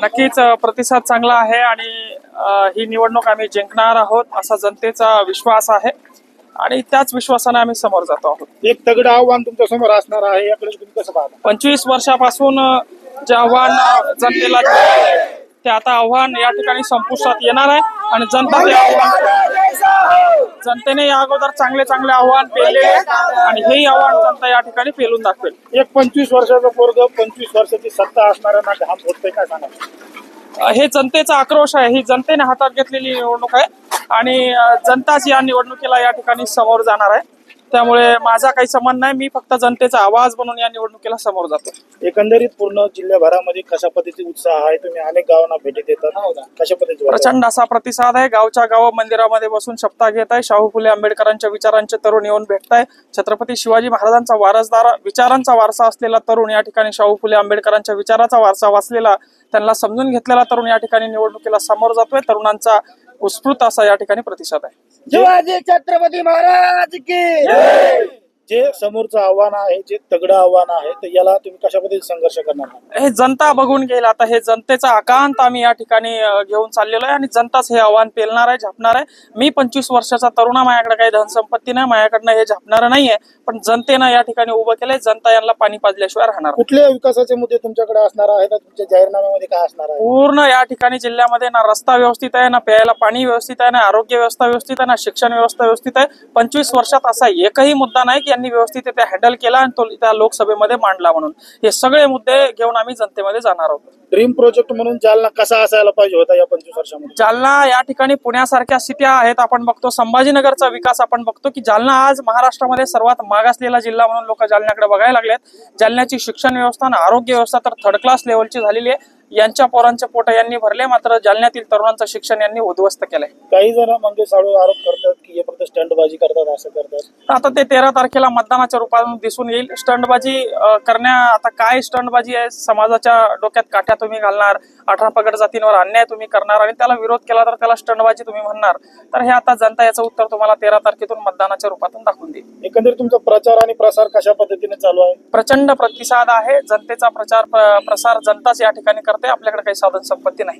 नक्कीच प्रतिसाद चांगला आहे आणि ही निवडणूक आम्ही जिंकणार आहोत असा जनतेचा विश्वास आहे आणि त्याच विश्वासाने आम्ही समोर जातो आहोत. एक तगडं आव्हान तुमच्या समोर असणार आहे, याकडे तुम्ही कसं पाहता? 25 वर्षापासून जे आव्हान जनतेला दिलं ते आता आव्हान या ठिकाणी संपुष्टात येणार आहे आणि जनता ते आव्हान जनतेने या अगोदर चांगले चांगले आव्हान पेलले आणि हे आव्हान जनता या ठिकाणी पेलून दाखवेल. एक 25 वर्षाचा पोरग 25 वर्षाची सत्ता असणाऱ्यांना घाम फुटते, काय सांगा? हे जनतेचा आक्रोश आहे, ही जनतेने हातात घेतलेली निवडणूक आहे आणि जनताच या निवडणुकीला या ठिकाणी समोर जाणार आहे. त्यामुळे माझा काही संबंध नाही, मी फक्त जनतेचा आवाज बनून या निवडणुकीला समोर जातो. एकंदरीत पूर्ण जिल्ह्याभरामध्ये कशा पद्धतीचा उत्साह आहे? तुम्ही अनेक गावांना भेटी देतात, कशा पद्धतीचा? प्रचंड असा प्रतिसाद आहे. गावच्या गाव मंदिरामध्ये बसून शपथा घेत आहे. शाहू फुले आंबेडकरांच्या विचारांचे तरुण येऊन भेटताय. छत्रपती शिवाजी महाराजांचा वारसदार विचारांचा वारसा असलेला तरुण या ठिकाणी शाहू फुले आंबेडकरांच्या विचाराचा वारसा वाचलेला, त्यांना समजून घेतलेला तरुण या ठिकाणी निवडणुकीला समोर जातोय. तरुणांचा उत्स्फूर्त असा या ठिकाणी प्रतिसाद आहे. शिवाजी छत्रपती महाराज की. जे समोरचं आव्हान आहे, जे तगडं आव्हान आहे, तर याला तुम्ही कशा पद्धतीने संघर्ष करणार? हे जनता बघून घेईल. आता हे जनतेचा आकांत आम्ही या ठिकाणी घेऊन चाललेलो आहे आणि जनताच हे आव्हान पेलणार आहे, झापणार आहे. मी 25 वर्षाचा तरुण, माझ्याकडे काही धनसंपत्ती नाही, माझ्याकडनं हे झापणार नाहीये, पण जनतेनं या ठिकाणी उभं केलंय. जनता यांना पाणी पाजल्याशिवाय राहणार. कुठले विकासाचे मुद्दे तुमच्याकडे असणार आहेत? तुमच्या जाहीरनाम्यामध्ये काय असणार आहे? पूर्ण या ठिकाणी जिल्ह्यामध्ये ना रस्ता व्यवस्थित आहे, ना प्यायला पाणी व्यवस्थित आहे, ना आरोग्य व्यवस्था व्यवस्थित आहे, ना शिक्षण व्यवस्था व्यवस्थित आहे. 25 वर्षात असा एकही मुद्दा नाही की यांनी व्यवस्थित ते हँडल केला आणि तो त्या लोकसभेमध्ये मांडला. म्हणून हे सगळे मुद्दे घेऊन आम्ही जनतेमध्ये जाणार आहोत. ड्रीम प्रोजेक्ट म्हणून जालना कसा असायला पाहिजे होता या 25 वर्षामध्ये? जालना या ठिकाणी पुण्यासारख्या सिट्या आहेत, आपण बघतो संभाजीनगरचा विकास, आपण बघतो की जालना आज महाराष्ट्रामध्ये सर्वात मागासलेला जिल्हा म्हणून लोक जालन्याकडे बघायला लागलेत. जालन्याची शिक्षण व्यवस्था आणि आरोग्य व्यवस्था तर थर्ड क्लास लेवलची झालेली आहे. यांच्या पोरांचे पोट यांनी भरले, मात्र जालन्यातील तरुणांचं शिक्षण यांनी उद्ध्वस्त केलंय. काही जण म्हणजे साळू आरोप करतात की हे फक्त स्टंटबाजी करतात, असं करतात. आता ते 13 तारखेला मतदानाच्या रूपात दिसून येईल. स्टंटबाजी आता काय स्टंटबाजी आहे? समाजाच्या डोक्यात काठ्या तुम्ही घालणार, 18 पगड जातींवर अन्याय तुम्ही करणार आणि त्याला विरोध केला तर त्याला स्टंटबाजी तुम्ही म्हणणार. तर हे आता जनता याचं उत्तर तुम्हाला 13 तारखेतून मतदानाच्या रूपातून दाखवून देईल. एकंदरीत तुमचा प्रचार आणि प्रसार कशा पद्धतीने चालू आहे? प्रचंड प्रतिसाद आहे. जनतेचा प्रचार प्रसार जनताच या ठिकाणी करते. आपल्याकडे काही साधन संपत्ती नाही.